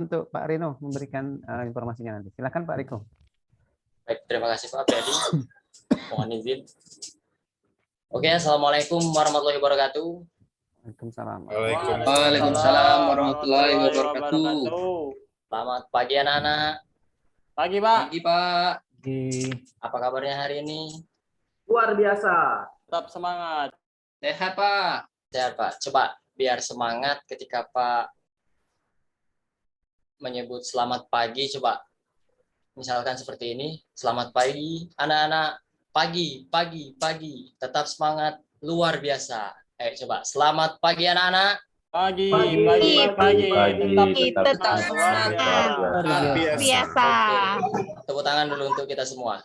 untuk Pak Rino memberikan informasinya nanti. Silakan Pak Riko. Baik, terima kasih Pak Predi. Mohon izin. Oke, assalamualaikum warahmatullahi wabarakatuh. Waalaikumsalam. Waalaikumsalam warahmatullahi wabarakatuh. Selamat pagi anak-anak. Pagi, Pak. Pagi, Pak. Apa kabarnya hari ini? Luar biasa. Tetap semangat. Sehat, Pak. Sehat Pak. Coba biar semangat ketika Pak menyebut selamat pagi, coba misalkan seperti ini, selamat pagi anak-anak, pagi, tetap semangat, luar biasa. Coba, selamat pagi anak-anak. Pagi. Tetap semangat. Luar biasa. Tepuk tangan dulu untuk kita semua.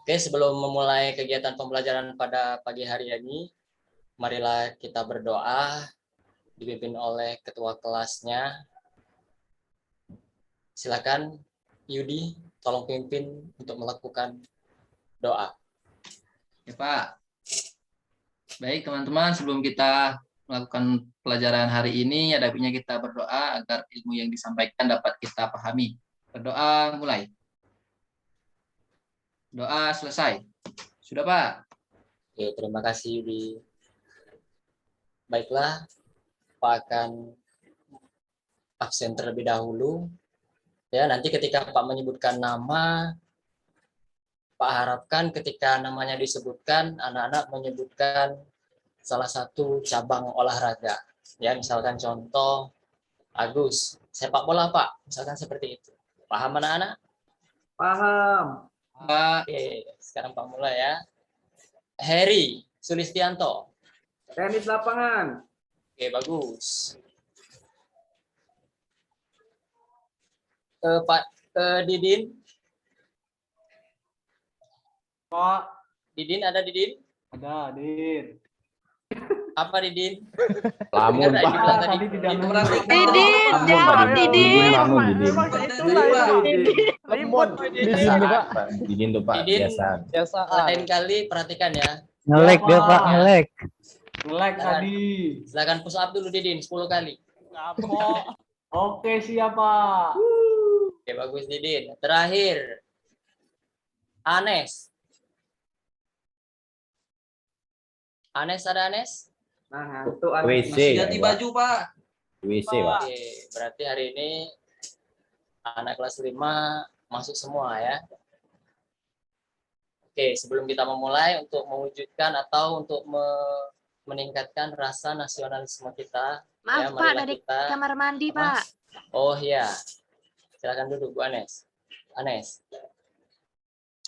Oke, sebelum memulai kegiatan pembelajaran pada pagi hari ini, marilah kita berdoa, dipimpin oleh ketua kelasnya. Silakan Yudi, tolong pimpin untuk melakukan doa. Ya, Pak. Baik, teman-teman, sebelum kita melakukan pelajaran hari ini, ada baiknya kita berdoa agar ilmu yang disampaikan dapat kita pahami. Berdoa mulai. Doa selesai. Sudah, Pak? Oke, terima kasih Yudi. Baiklah, Pak akan absen terlebih dahulu. Ya, nanti ketika Pak menyebutkan nama, Pak harapkan ketika namanya disebutkan, anak-anak menyebutkan salah satu cabang olahraga. Ya, misalkan contoh Agus, sepak bola Pak, misalkan seperti itu. Paham anak-anak? Paham. Pak. Oke, sekarang Pak mulai ya. Heri Sulistianto. Tenis lapangan. Oke, bagus. Pak Didin. Pak. Didin, ada Didin? Ada, Dir. Apa Didin? Lamun, Dengar, Pak. Ibu bilang tadi. Didin, jawab Didin. Didin tuh Pak, Didin, biasa. lain kali perhatikan ya. Ngelek dia Pak, ngelek. Ngelek tadi. Silakan push up dulu Didin 10 kali. Oke, siap, Pak. Oke, bagus Didin. Terakhir, Anes. Anes, ada Anes? Nah, itu WC. Ganti baju, Pak. WC, Pak. Oke, berarti hari ini anak kelas 5 masuk semua ya. Oke, sebelum kita memulai untuk mewujudkan atau untuk meningkatkan rasa nasionalisme kita. Maaf Pak, dari kamar mandi Pak. Oh iya, silakan duduk Bu Anes. Anes.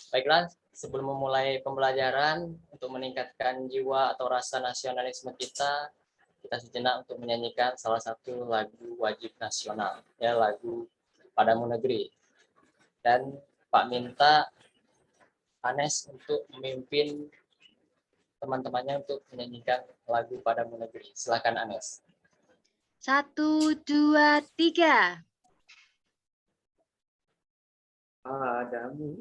Baiklah, sebelum memulai pembelajaran untuk meningkatkan jiwa atau rasa nasionalisme kita sejenak untuk menyanyikan salah satu lagu wajib nasional, ya, lagu Padamu Negeri. Dan Pak minta Anes untuk memimpin teman-temannya untuk menyanyikan lagu Padamu Negeri. Silakan Anes. 1, 2, 3. Padamu.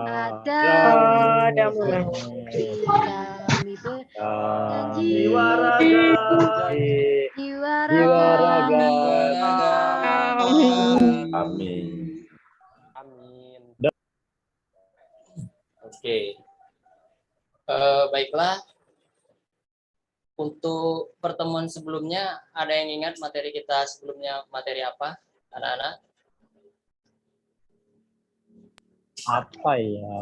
Padamu negeri kami berjanji. Jiwa raga. Jiwa raga. Amin. Amin. Oke. Baiklah. Untuk pertemuan sebelumnya, ada yang ingat materi kita sebelumnya materi apa, anak-anak? Apa ya?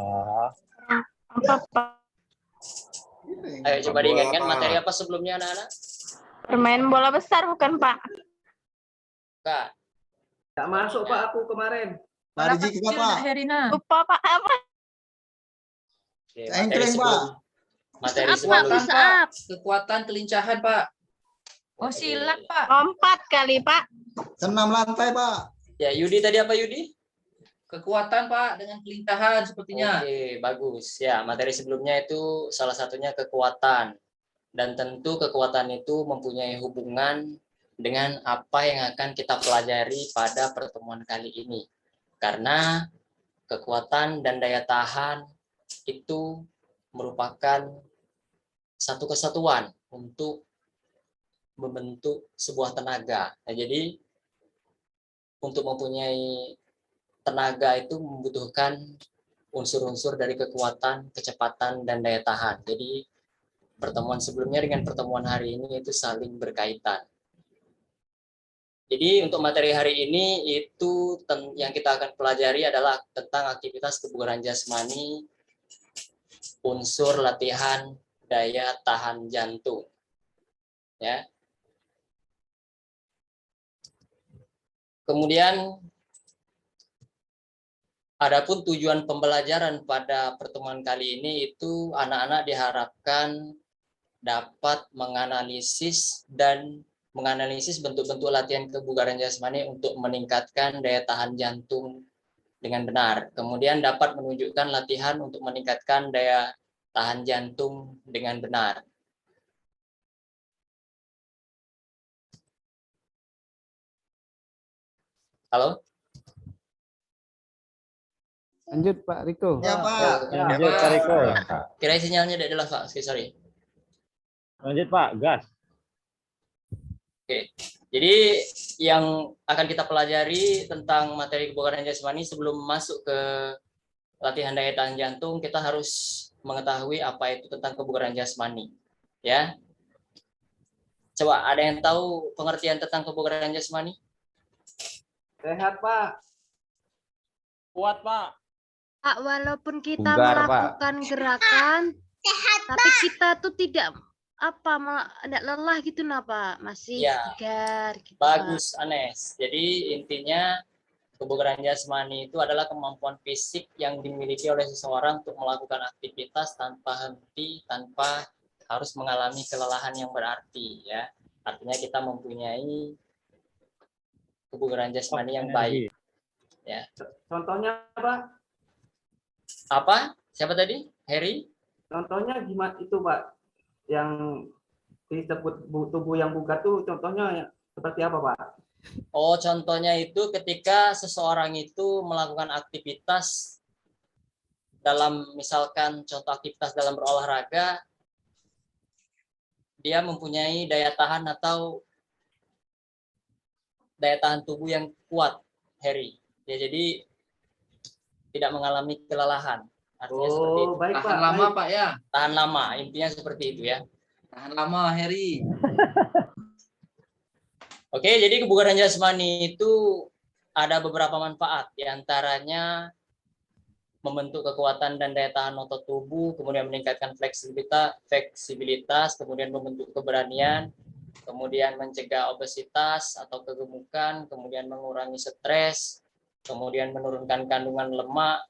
Ayo coba diingatkan materi apa sebelumnya, anak-anak? Bermain bola besar bukan Pak? Bukan. Nggak masuk Pak aku kemarin. Lari jika Pak. Lupa Pak apa? Oke, materi Kekuatan, sebelum Pak. Kekuatan kelincahan, Pak. Oh silat Pak. Lompat kali Pak. Senam lantai Pak. Ya, Yudi tadi apa Yudi? Kekuatan, Pak, dengan kelincahan sepertinya. Oke, bagus. Ya, materi sebelumnya itu salah satunya kekuatan. Dan tentu kekuatan itu mempunyai hubungan dengan apa yang akan kita pelajari pada pertemuan kali ini. Karena kekuatan dan daya tahan itu merupakan satu kesatuan untuk membentuk sebuah tenaga. Nah, jadi untuk mempunyai tenaga itu membutuhkan unsur-unsur dari kekuatan, kecepatan, dan daya tahan. Jadi pertemuan sebelumnya dengan pertemuan hari ini itu saling berkaitan. Jadi untuk materi hari ini itu yang kita akan pelajari adalah tentang aktivitas kebugaran jasmani, unsur latihan daya tahan jantung. Ya. Kemudian adapun tujuan pembelajaran pada pertemuan kali ini itu anak-anak diharapkan dapat menganalisis bentuk-bentuk latihan kebugaran jasmani untuk meningkatkan daya tahan jantung dengan benar. Kemudian dapat menunjukkan latihan untuk meningkatkan daya tahan jantung dengan benar. Halo? Lanjut Pak Riko. Ya, Pak. Lanjut Pak Riko. Kira sinyalnya tidak jelas, Pak. Sorry. Lanjut Pak, gas. Oke. Jadi yang akan kita pelajari tentang materi kebugaran jasmani sebelum masuk ke latihan daya tahan jantung, kita harus mengetahui apa itu tentang kebugaran jasmani. Ya. Coba ada yang tahu pengertian tentang kebugaran jasmani? Sehat, Pak. Kuat Pak. Pak, walaupun kita Bugar, Pak. melakukan gerakan, tapi kita tuh tidak lelah gitu nah Pak, masih Ya. bugar gitu, Bagus, Anes. Jadi intinya kebugaran jasmani itu adalah kemampuan fisik yang dimiliki oleh seseorang untuk melakukan aktivitas tanpa henti, tanpa harus mengalami kelelahan yang berarti, ya. Artinya kita mempunyai kebugaran jasmani yang baik. Ya. Contohnya, Pak? Apa? Siapa tadi? Harry? Contohnya gimana itu, Pak? Yang disebut tubuh yang bugar tuh contohnya seperti apa, Pak? Oh, contohnya itu ketika seseorang itu melakukan aktivitas dalam, misalkan contoh aktivitas dalam berolahraga, dia mempunyai daya tahan atau daya tahan tubuh yang kuat, Harry. Ya, jadi tidak mengalami kelelahan. Artinya seperti itu. Baik, Tahan Pak. lama Baik. Pak ya. Tahan lama, intinya seperti itu ya. Tahan lama Heri. Oke, jadi kebugaran jasmani itu ada beberapa manfaat. Di antaranya membentuk kekuatan dan daya tahan otot tubuh, kemudian meningkatkan fleksibilitas, kemudian membentuk keberanian, kemudian mencegah obesitas atau kegemukan, kemudian mengurangi stres, kemudian menurunkan kandungan lemak,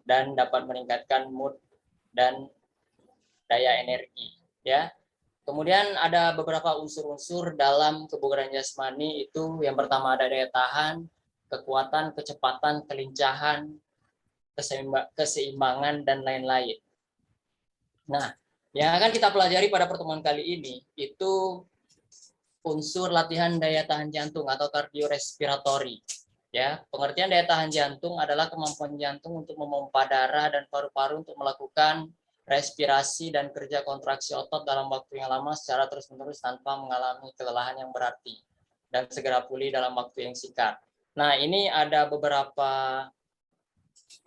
dan dapat meningkatkan mood dan daya energi. Ya. Kemudian ada beberapa unsur-unsur dalam kebugaran jasmani itu. Yang pertama ada daya tahan, kekuatan, kecepatan, kelincahan, keseimbangan, dan lain-lain. Nah, yang akan kita pelajari pada pertemuan kali ini itu unsur latihan daya tahan jantung atau kardiorespiratori. Ya, pengertian daya tahan jantung adalah kemampuan jantung untuk memompa darah dan paru-paru untuk melakukan respirasi dan kerja kontraksi otot dalam waktu yang lama secara terus-menerus tanpa mengalami kelelahan yang berarti dan segera pulih dalam waktu yang singkat. Nah, ini ada beberapa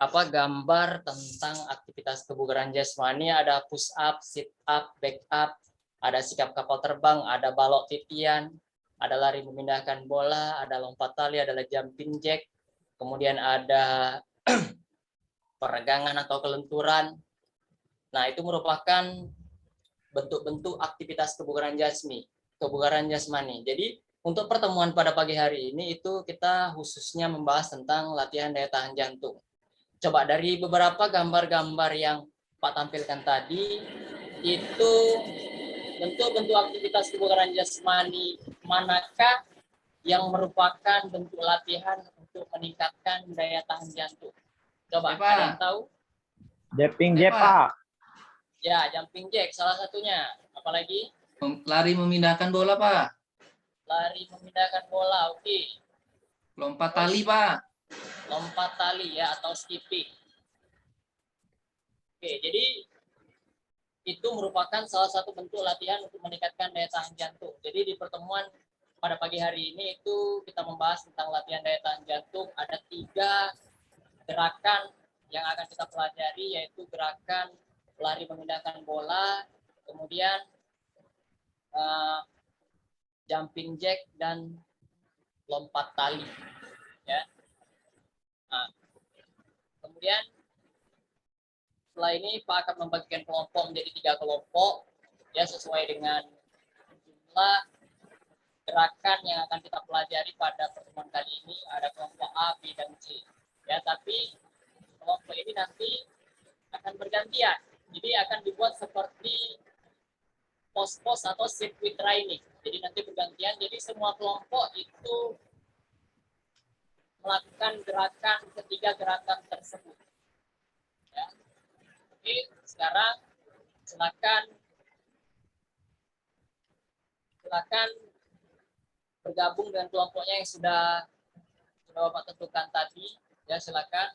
gambar tentang aktivitas kebugaran jasmani. Ada push up, sit up, back up, ada sikap kapal terbang, ada balok titian, ada lari memindahkan bola, ada lompat tali, ada jumping jack, kemudian ada peregangan atau kelenturan. Nah, itu merupakan bentuk-bentuk aktivitas kebugaran jasmani. Jadi, untuk pertemuan pada pagi hari ini itu kita khususnya membahas tentang latihan daya tahan jantung. Coba dari beberapa gambar-gambar yang Pak tampilkan tadi, itu bentuk-bentuk aktivitas kebugaran jasmani manakah yang merupakan bentuk latihan untuk meningkatkan daya tahan jantung? Coba, ada yang tahu? Jumping jack Pak. Ya, jumping jack salah satunya. Apalagi? Lari memindahkan bola Pak. Lari memindahkan bola, oke. Lompat tali Pak. Lompat tali ya, atau skipping. Oke, jadi itu merupakan salah satu bentuk latihan untuk meningkatkan daya tahan jantung. Jadi di pertemuan pada pagi hari ini itu kita membahas tentang latihan daya tahan jantung. Ada 3 gerakan yang akan kita pelajari, yaitu gerakan lari memindahkan bola, kemudian jumping jack, dan lompat tali. Ya. Nah, kemudian setelah ini Pak akan membagikan kelompok menjadi 3 kelompok, ya, sesuai dengan jumlah gerakan yang akan kita pelajari pada pertemuan kali ini. Ada kelompok A, B, dan C. Ya, tapi kelompok ini nanti akan bergantian. Jadi akan dibuat seperti pos-pos atau sirkuit training. Jadi nanti bergantian. Jadi semua kelompok itu melakukan gerakan ketiga gerakan tersebut. Ya. Oke, sekarang silakan bergabung dengan kelompoknya yang sudah Bapak tentukan tadi. Ya, silakan.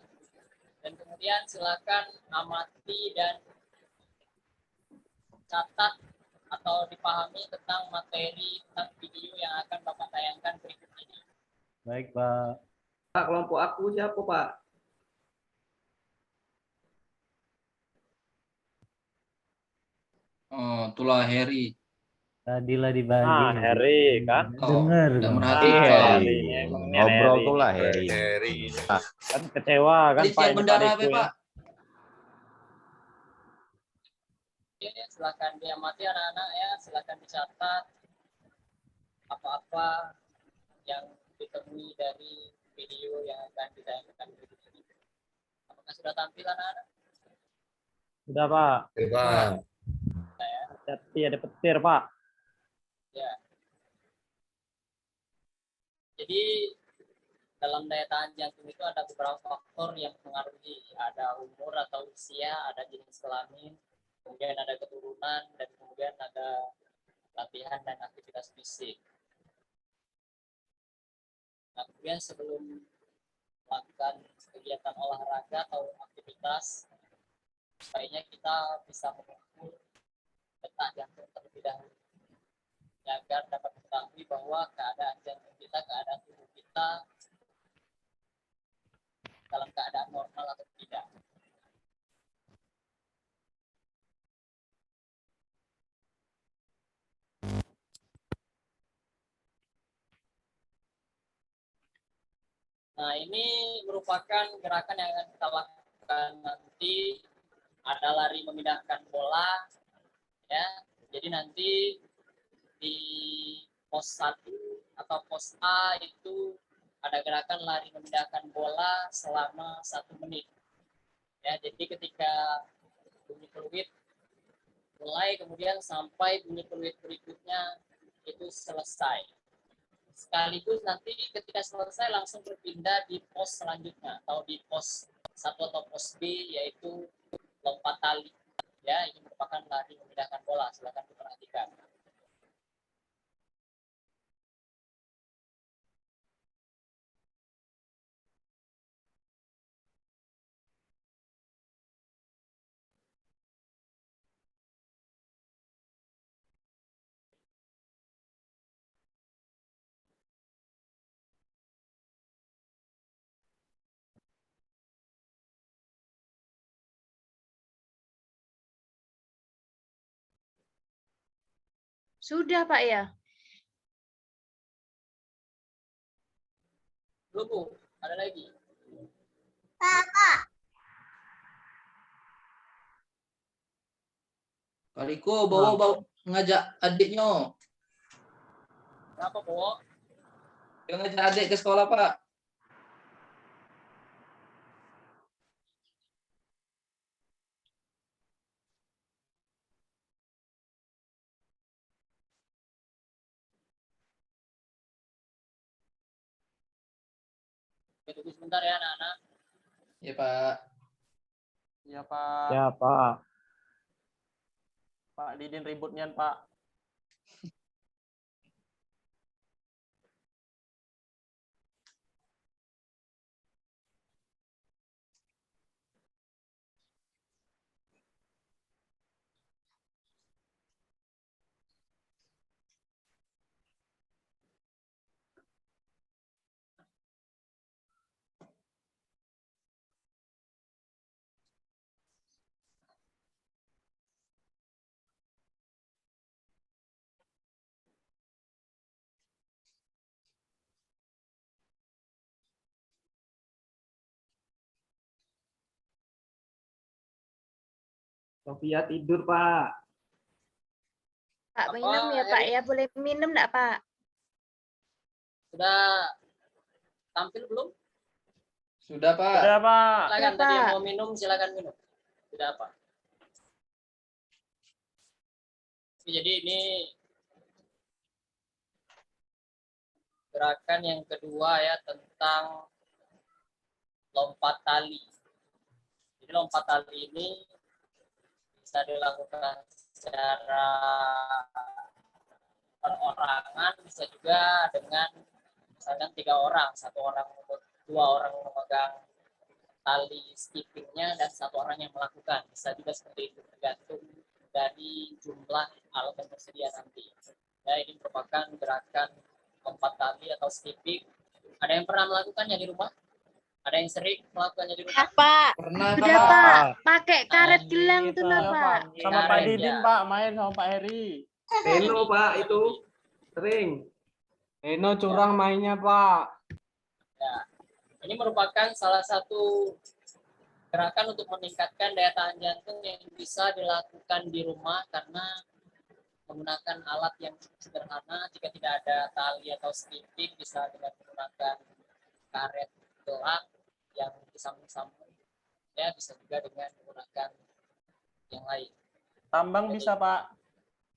Dan kemudian silakan amati dan catat atau dipahami tentang materi tentang video yang akan Bapak tayangkan berikut ini. Baik, Pak. Pak, kelompok aku siapa, Pak? Oh, itulah Harry. Tadilah dibagi. Ah, Harry kan? Dengar. Tidak Bang. merhatikan. Harry ini emang ini Ngobrol Harry. tuh lah Harry. Kan kecewa kan Pak Pelitian ini bendara Pak apa, Diku Pak? Oke, silakan diamati anak-anak ya, silakan dicatat apa-apa yang ditemui dari video yang akan ditayangkan berikut ini. Apakah sudah tampil anak-anak? Sudah Pak. Hati ada petir Pak. Ya. Jadi dalam daya tahan jantung itu ada beberapa faktor yang mengaruhi. Ada umur atau usia, ada jenis kelamin, kemudian ada keturunan, dan kemudian ada latihan dan aktivitas fisik. Nah, kemudian sebelum melakukan kegiatan olahraga atau aktivitas, sebaiknya kita bisa mengukur detak jantung terlebih dahulu, agar dapat mengetahui bahwa keadaan jantung kita, keadaan tubuh kita dalam keadaan normal atau tidak. Nah, ini merupakan gerakan yang akan kita lakukan nanti. Ada lari memindahkan bola, ya. Jadi nanti di pos 1 atau pos A itu ada gerakan lari memindahkan bola selama 1 menit. Ya, jadi ketika bunyi peluit mulai, kemudian sampai bunyi peluit berikutnya itu selesai. Sekaligus nanti ketika selesai langsung berpindah di pos selanjutnya atau di pos 1 atau pos B, yaitu lompat tali. Ya, ini merupakan lari memindahkan bola. Silakan diperhatikan. Sudah, Pak ya? Belum, Bu. Ada lagi. Kaliko bawa ngajak adiknya. Kenapa, Bu? Dia ngajak adik ke sekolah, Pak. Tunggu sebentar ya, anak-anak. Ya, Pak. Ya Pak. Pak Didin ributnya Pak. Sofia tidur, Pak. Pak Apa, minum ya Pak Heri? ya, boleh minum enggak Pak? Sudah tampil belum? Sudah, Pak. Udah, Pak. Silakan, Sudah, tadi yang Pak. mau minum silakan minum. Tidak apa. Jadi ini gerakan yang kedua ya, tentang lompat tali. Jadi lompat tali ini bisa dilakukan secara perorangan, bisa juga dengan misalkan 3 orang, 2 orang memegang tali skippingnya dan 1 orang yang melakukan. Bisa juga seperti itu, tergantung dari jumlah alat yang tersedia nanti. Ya, ini merupakan gerakan lompat tali atau skipping. Ada yang pernah melakukannya di rumah? Ada yang sering melakukannya di rumah? Pak. Pernah, Sudah Pak. Pak, pakai karet gelang tuh nah Iya, Pak. Sama Pak Karet, Didin, ya. Pak. Main sama Pak Heri. Reno, Pak, itu sering. Reno curang mainnya, Pak. Ya, ini merupakan salah satu gerakan untuk meningkatkan daya tahan jantung yang bisa dilakukan di rumah karena menggunakan alat yang cukup sederhana. Jika tidak ada tali atau skipping, bisa dengan menggunakan karet gelang yang disambung-sambung. Ya, bisa juga dengan menggunakan yang lain. Tambang bisa, Pak.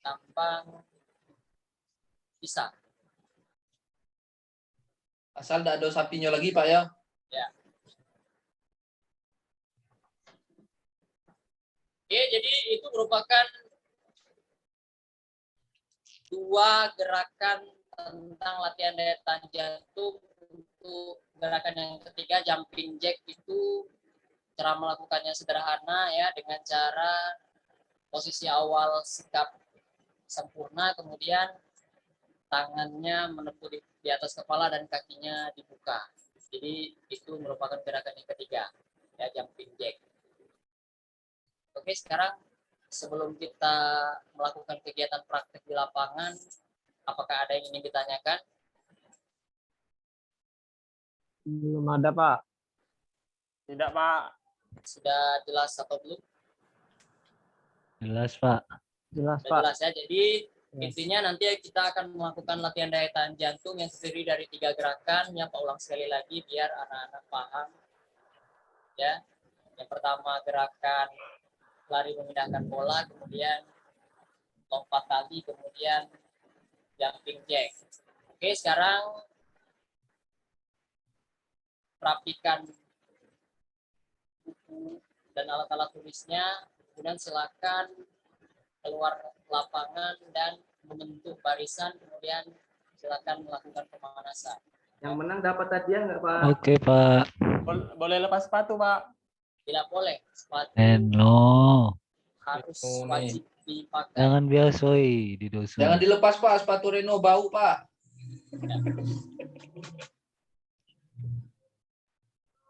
Tambang bisa. Asal tidak ada sapinya lagi, Pak ya. Ya. Oke, jadi itu merupakan 2 gerakan tentang latihan daya tahan jantung. Untuk gerakan yang ketiga, jumping jack, itu cara melakukannya sederhana ya, dengan cara posisi awal sikap sempurna, kemudian tangannya menepuk di atas kepala dan kakinya dibuka. Jadi itu merupakan gerakan yang ketiga, ya, jumping jack. Oke, sekarang sebelum kita melakukan kegiatan praktek di lapangan, apakah ada yang ingin ditanyakan? Belum ada, Pak. Tidak, Pak. Sudah jelas atau belum? Jelas, Pak. Jelas, Sudah jelas ya. Jadi intinya nanti kita akan melakukan latihan daya tahan jantung yang terdiri dari 3 gerakan. Ya, Pak ulang sekali lagi biar anak-anak paham. Ya, yang pertama gerakan lari memindahkan bola, kemudian lompat tali, kemudian jumping jack. Oke, sekarang rapikan buku dan alat-alat tulisnya, kemudian silakan keluar lapangan dan membentuk barisan, kemudian silakan melakukan pemanasan. Yang menang dapat hadiah nggak, Pak? Oke, Pak. Boleh lepas sepatu, Pak. Tidak boleh, sepatu No, harus Oh, wajib dipakai. jangan biasoi di dosa. Jangan dilepas, Pak. Sepatu Reno bau, Pak.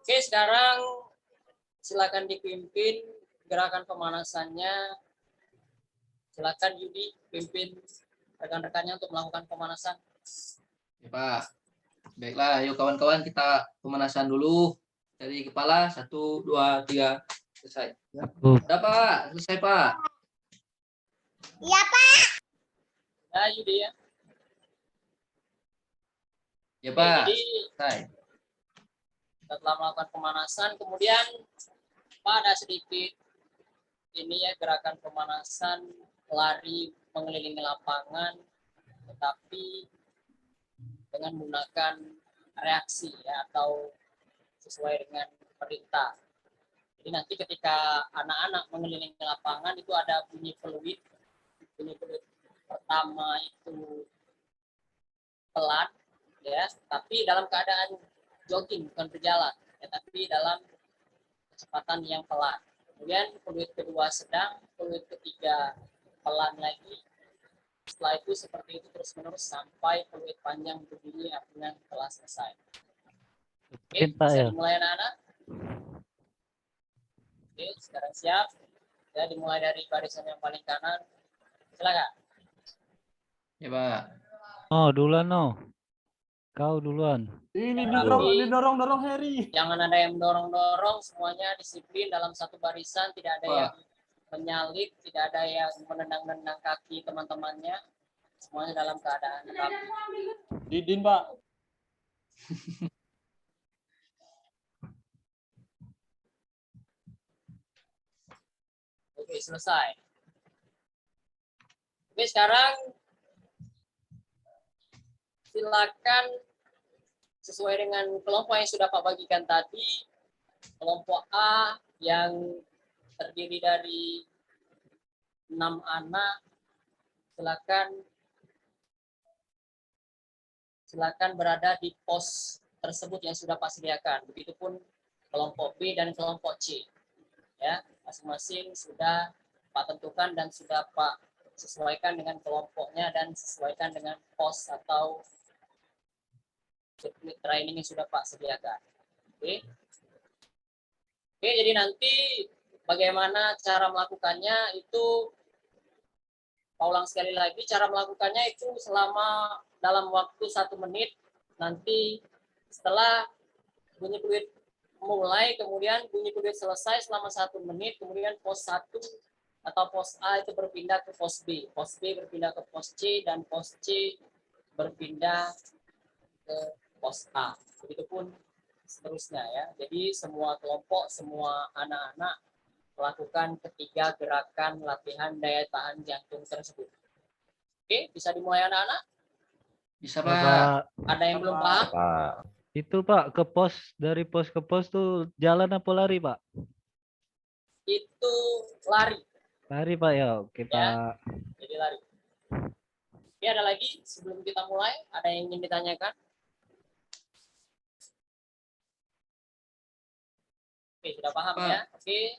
Oke, sekarang silakan dipimpin gerakan pemanasannya. Silakan Yudi pimpin rekan-rekannya untuk melakukan pemanasan. Ya, Pak. Baiklah, ayo kawan-kawan kita pemanasan dulu. Dari kepala, 1, 2, 3, selesai. Udah, Pak. Selesai, Pak. Ya, Yudi ya. Ya, Oke, Pak. jadi Selesai. setelah melakukan pemanasan, kemudian pada sedikit ini ya, gerakan pemanasan lari mengelilingi lapangan, tetapi dengan menggunakan reaksi ya, atau sesuai dengan perintah. Jadi nanti ketika anak-anak mengelilingi lapangan itu ada bunyi peluit. Bunyi peluit pertama itu pelan ya, tapi dalam keadaan jogging, bukan berjalan ya, tapi dalam kecepatan yang pelan. Kemudian peluit kedua sedang, peluit ketiga pelan lagi. Setelah itu seperti itu terus-menerus sampai peluit panjang berbunyi, artinya telah selesai. Oke, Pak, bisa ya. dimulai anak-anak. Oke, sekarang siap. Ya, dimulai dari barisan yang paling kanan. Silakan. Ya, Pak. Oh, duluan no. Kau duluan. Ini Rapi. didorong Heri. Jangan ada yang mendorong-dorong, semuanya disiplin dalam satu barisan, tidak ada Pak. yang menyalip, tidak ada yang menendang-nendang kaki teman-temannya. Semuanya dalam keadaan rapi. Didin, Pak. Oke, selesai. Oke, sekarang silakan sesuai dengan kelompok yang sudah Pak bagikan tadi. Kelompok A yang terdiri dari 6 anak, silakan berada di pos tersebut yang sudah Pak sediakan. Begitupun kelompok B dan kelompok C. Ya, masing-masing sudah Pak tentukan dan sudah Pak sesuaikan dengan kelompoknya dan sesuaikan dengan pos atau sirkuit training yang sudah Pak sediakan. Oke. Oke, jadi nanti bagaimana cara melakukannya itu Pak ulang sekali lagi, cara melakukannya itu selama dalam waktu 1 menit. Nanti setelah bunyi peluit mulai, kemudian bunyi peluit selesai selama 1 menit, kemudian pos 1 atau pos A itu berpindah ke pos B. Pos B berpindah ke pos C, dan pos C berpindah ke pos A. Begitupun seterusnya ya. Jadi semua kelompok, semua anak-anak melakukan ketiga gerakan latihan daya tahan jantung tersebut. Oke, bisa dimulai anak-anak? Bisa, Ya, Pak. Pak. Ada yang belum paham? Itu Pak, dari pos ke pos tuh jalan apa lari, Pak? Itu lari. Lari, Pak ya. Oke, Ya. Pak. Jadi lari. Oke, ada lagi sebelum kita mulai? Ada yang ingin ditanyakan? Oke, sudah paham Pak. ya? Oke,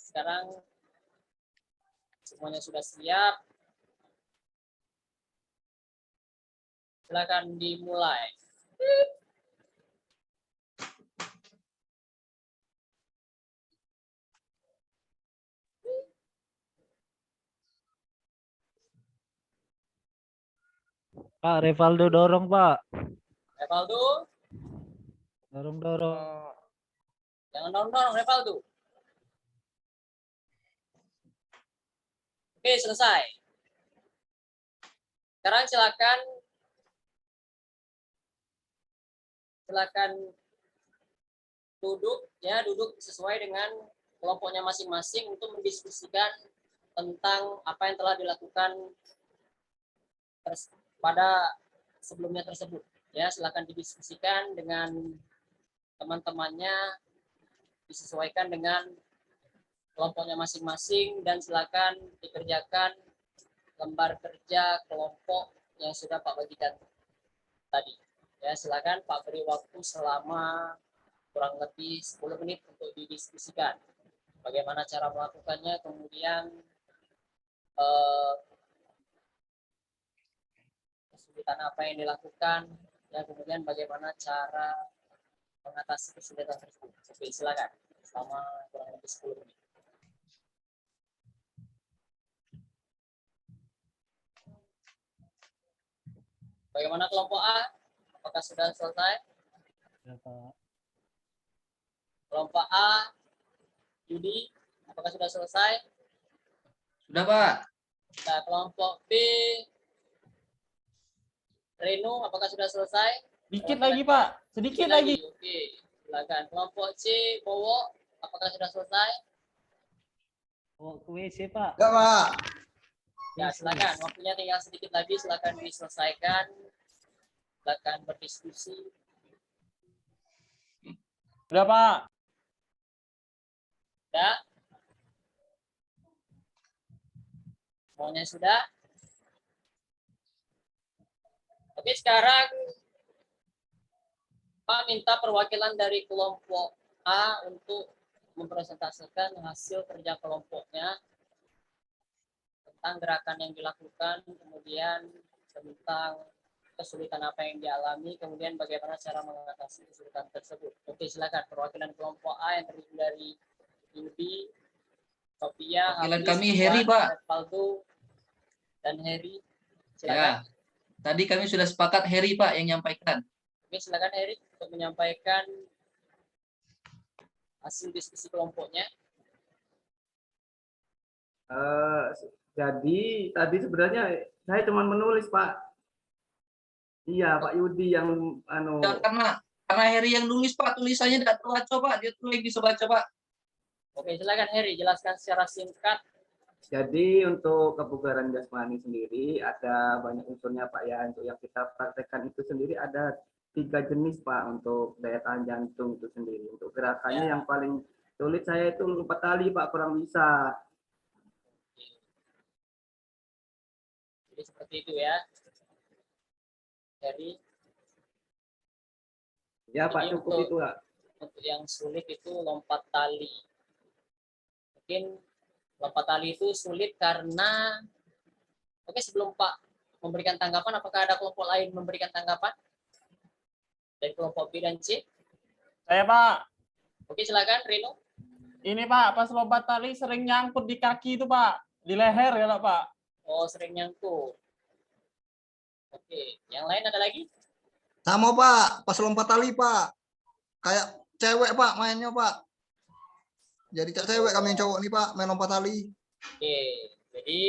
sekarang semuanya sudah siap. Silakan dimulai. Pak, Revaldo dorong, Pak. Revaldo, Dorong. jangan dorong-dorong Revaldo. Oke, selesai. Sekarang silakan duduk ya, duduk sesuai dengan kelompoknya masing-masing untuk mendiskusikan tentang apa yang telah dilakukan pada sebelumnya tersebut. Ya, silakan didiskusikan dengan teman-temannya, disesuaikan dengan kelompoknya masing-masing, dan silakan dikerjakan lembar kerja kelompok yang sudah Pak bagikan tadi. Ya, silakan Pak beri waktu selama kurang lebih 10 menit untuk didiskusikan bagaimana cara melakukannya, kemudian kesulitan apa yang dilakukan, dan kemudian bagaimana cara mengatasi kesulitan tersebut. Oke, silakan selama kurang lebih 10 menit. Bagaimana kelompok A? Apakah sudah selesai? Ya, Pak. Kelompok A, Yudi, apakah sudah selesai? Sudah, Pak. Nah, kelompok B, Reno, apakah sudah selesai? Dikit lagi, Pak. Sedikit lagi. Oke, silakan. Kelompok C, Bowo, apakah sudah selesai? Mau ke WC, Pak. Enggak, Pak. Ya, silakan. Waktunya tinggal sedikit lagi, silakan diselesaikan. Silakan berdiskusi. Sudah, Pak. Sudah? Semuanya sudah? Oke, sekarang Pak minta perwakilan dari kelompok A untuk mempresentasikan hasil kerja kelompoknya tentang gerakan yang dilakukan, kemudian tentang kesulitan apa yang dialami, kemudian bagaimana cara mengatasi kesulitan tersebut. Oke, silakan perwakilan kelompok A yang terdiri dari Yudi, Sophia, Wakilan Hafiz, kami Iwan, Heri, Pak. Revaldo, dan Heri. Ya. Silakan. Tadi kami sudah sepakat Heri, Pak, yang menyampaikan. Oke, silakan Heri untuk menyampaikan hasil diskusi kelompoknya. Eh, jadi tadi sebenarnya saya cuma menulis Pak. Iya Pak Yudi yang Ya, karena Heri yang nulis Pak, tulisannya tidak terbaca Pak, dia tulis bisa baca Pak. Oke, silakan Heri, jelaskan secara singkat. Jadi untuk kebugaran jasmani sendiri ada banyak unsurnya Pak ya. Untuk yang kita praktekkan itu sendiri ada 3 jenis Pak untuk daya tahan jantung itu sendiri. Untuk gerakannya yang paling sulit saya itu lompat tali Pak, kurang bisa. Jadi seperti itu ya. Heri. Ya Pak, Jadi cukup itu Pak. Untuk yang sulit itu lompat tali. Mungkin lompat tali itu sulit karena, oke, sebelum Pak memberikan tanggapan, apakah ada kelompok lain memberikan tanggapan dari kelompok B dan C? Saya Pak. Oke, silakan Rino. Ini Pak, pas lompat tali sering nyangkut di kaki itu Pak, di leher ya Pak. Oh, sering nyangkut. Oke, yang lain ada lagi? Sama Pak, pas lompat tali Pak. Kayak cewek Pak mainnya Pak. Jadi cewek kami yang cowok nih Pak, main lompat tali. Oke, jadi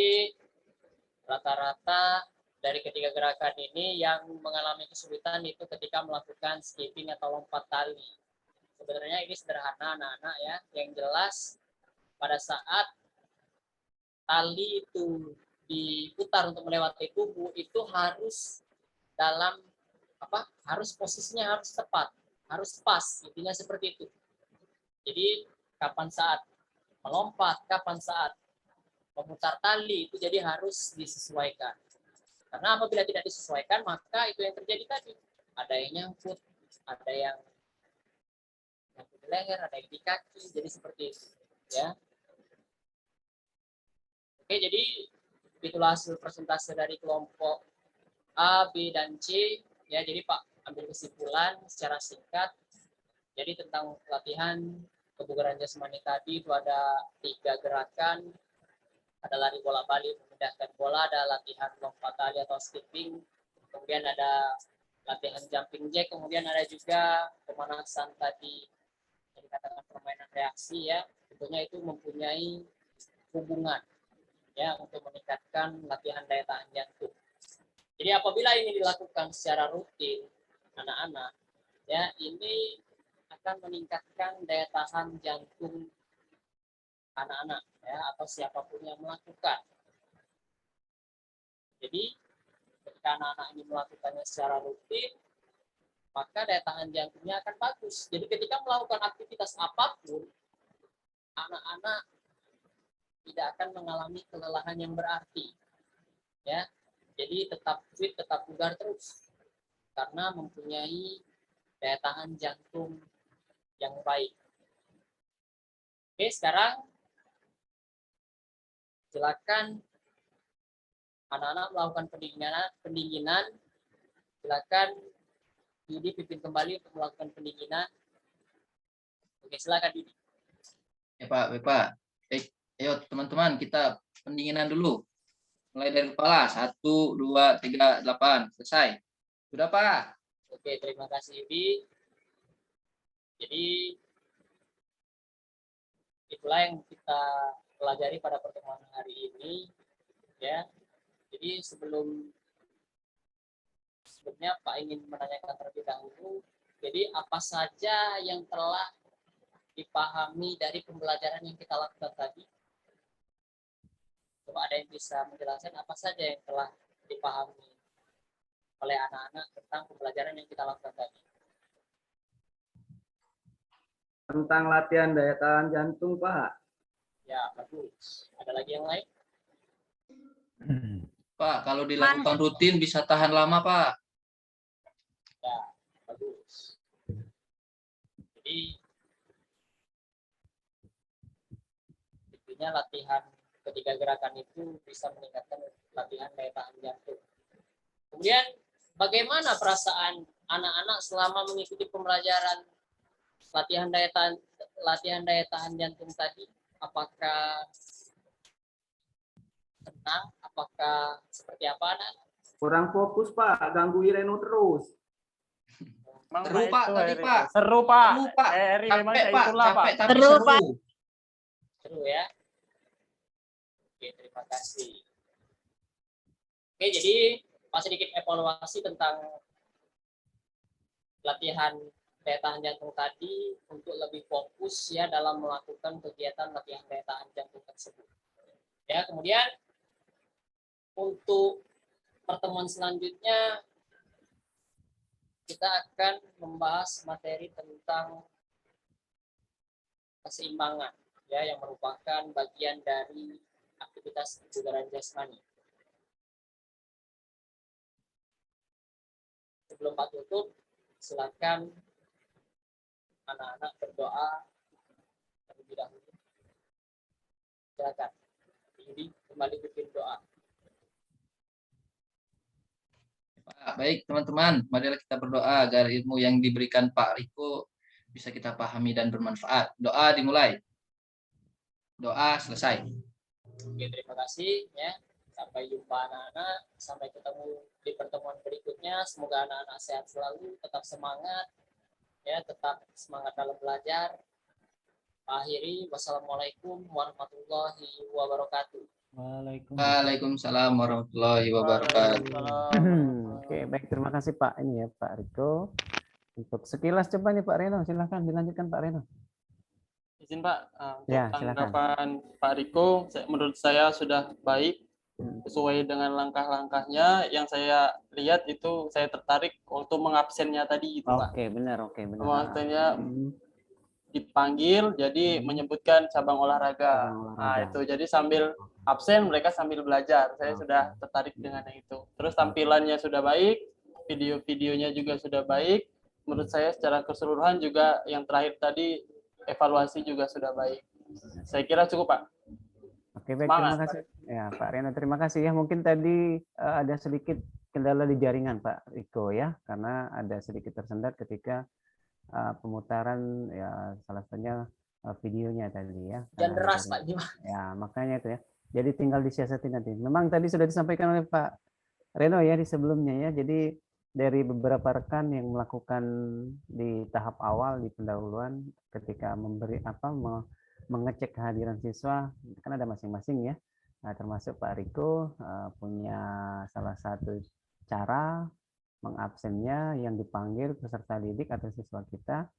rata-rata dari ketiga gerakan ini yang mengalami kesulitan itu ketika melakukan skipping atau lompat tali. Sebenarnya ini sederhana anak-anak ya. Yang jelas pada saat tali itu diputar untuk melewati tubuh itu harus dalam harus posisinya harus tepat, harus pas, intinya seperti itu. Jadi kapan saat melompat, kapan saat memutar tali itu jadi harus disesuaikan. Karena apabila tidak disesuaikan maka itu yang terjadi tadi. Ada yang nyangkut, ada yang nyangkut di leher, ada yang di kaki, jadi seperti itu. Ya. Oke, jadi itulah hasil persentase dari kelompok A, B, dan C. Ya, jadi Pak ambil kesimpulan secara singkat. Jadi tentang latihan kebugaran jasmani tadi itu ada 3 gerakan. Ada lari bola balik, memindahkan bola, ada latihan lompat tali atau skipping, kemudian ada latihan jumping jack, kemudian ada juga pemanasan tadi yang dikatakan permainan reaksi ya. Tentunya itu mempunyai hubungan ya untuk meningkatkan latihan daya tahan jantung. Jadi apabila ini dilakukan secara rutin anak-anak ya, ini akan meningkatkan daya tahan jantung anak-anak ya atau siapapun yang melakukan. Jadi ketika anak-anak ini melakukannya secara rutin, maka daya tahan jantungnya akan bagus. Jadi ketika melakukan aktivitas apapun, anak-anak tidak akan mengalami kelelahan yang berarti. Ya. Jadi tetap fit, tetap bugar terus. Karena mempunyai daya tahan jantung yang baik. Oke, sekarang silakan anak-anak melakukan pendinginan. Silakan Didi pimpin kembali untuk melakukan pendinginan. Oke, silakan Didi. Ya Pak. Ayo teman-teman kita pendinginan dulu. Mulai dari kepala 1, 2, 3, 8 selesai. Sudah Pak. Oke, terima kasih Didi. Jadi itulah yang kita pelajari pada pertemuan hari ini ya. Jadi sebelumnya Pak ingin menanyakan terlebih dahulu, jadi apa saja yang telah dipahami dari pembelajaran yang kita lakukan tadi? Coba ada yang bisa menjelaskan apa saja yang telah dipahami oleh anak-anak tentang pembelajaran yang kita lakukan tadi? Tentang latihan daya tahan jantung Pak. Ya, bagus. Ada lagi yang lain? Pak, kalau dilakukan rutin bisa tahan lama Pak. Ya, bagus. Jadi intinya latihan ketiga gerakan itu bisa meningkatkan latihan daya tahan jantung. Kemudian bagaimana perasaan anak-anak selama mengikuti pembelajaran latihan daya tahan jantung tadi? Apakah tenang? Apakah seperti apa anak? Kurang fokus Pak, ganggu Ireno terus. Seru Pak tadi Pak. Seru Pak. Seru Pak. Eri memang Capek kayak Pak. itulah Pak. Capek tapi seru. Seru ya. terima kasih. Oke, jadi sedikit evaluasi tentang latihan daya tahan jantung tadi untuk lebih fokus ya dalam melakukan kegiatan latihan daya tahan jantung tersebut. Ya, kemudian untuk pertemuan selanjutnya kita akan membahas materi tentang keseimbangan ya yang merupakan bagian dari aktivitas kebugaran jasmani. Sebelum Pak tutup, silakan anak-anak berdoa terlebih dahulu. Silakan. Jadi kembali bikin doa. Baik teman-teman, marilah kita berdoa agar ilmu yang diberikan Pak Riko bisa kita pahami dan bermanfaat. Doa dimulai. Doa selesai. Oke, terima kasih ya. Sampai jumpa anak-anak. Sampai ketemu di pertemuan berikutnya. Semoga anak-anak sehat selalu, tetap semangat ya, tetap semangat dalam belajar. Akhiri, wassalamualaikum warahmatullahi wabarakatuh. Waalaikumsalam warahmatullahi wabarakatuh. Oke, baik, terima kasih Pak ini ya Pak Riko. Untuk sekilas coba nih Pak Reno, silahkan dilanjutkan Pak Reno. Izin Pak, untuk Ya, silakan. tanggapan Pak Riko, menurut saya sudah baik sesuai dengan langkah-langkahnya. Yang saya lihat itu saya tertarik waktu mengabsennya tadi itu Pak. Oke, benar, oke, benar. Maksudnya dipanggil jadi menyebutkan cabang olahraga. Cabang Nah, olahraga. itu jadi sambil absen mereka sambil belajar. Saya sudah tertarik dengan yang itu. Terus tampilannya sudah baik, video-videonya juga sudah baik. Menurut saya secara keseluruhan juga yang terakhir tadi evaluasi juga sudah baik. Saya kira cukup, Pak. Oke, baik, Semangat, terima kasih. Ya, Pak Reno, terima kasih ya. Mungkin tadi ada sedikit kendala di jaringan Pak Riko ya, karena ada sedikit tersendat ketika pemutaran ya salah satunya videonya tadi ya. Jangan deras Pak Dimas. Ya, makanya itu ya. Jadi tinggal disiasati nanti. Memang tadi sudah disampaikan oleh Pak Reno ya di sebelumnya ya. Jadi dari beberapa rekan yang melakukan di tahap awal di pendahuluan ketika memberi mengecek kehadiran siswa kan ada masing-masing ya. Nah, termasuk Pak Riko punya salah satu cara mengabsennya yang dipanggil peserta didik atau siswa kita,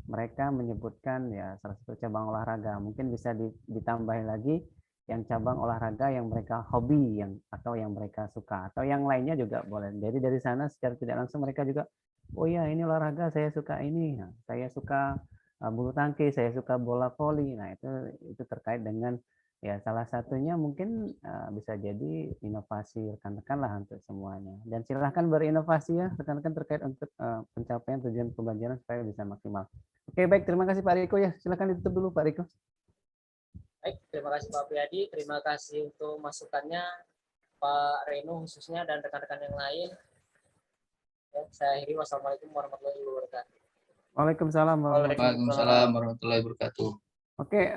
mereka menyebutkan ya salah satu cabang olahraga. Mungkin bisa ditambahin lagi yang cabang olahraga yang mereka hobi atau yang mereka suka atau yang lainnya juga boleh. Jadi dari sana secara tidak langsung mereka juga, oh ya ini olahraga saya suka ini, nah, saya suka bulu tangkis, saya suka bola voli. Nah itu terkait dengan ya salah satunya mungkin bisa jadi inovasi rekan-rekan lah untuk semuanya. Dan silahkan berinovasi ya rekan-rekan terkait untuk pencapaian tujuan pembelajaran supaya bisa maksimal. Oke, baik, terima kasih Pak Riko ya. Silahkan ditutup dulu Pak Riko. Baik, terima kasih Pak Priyadi, terima kasih untuk masukannya Pak Reno khususnya dan rekan-rekan yang lain. Ya, saya akhiri, wassalamualaikum warahmatullahi wabarakatuh. Waalaikumsalam warahmatullahi wabarakatuh. Oke,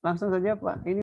langsung saja Pak. Ini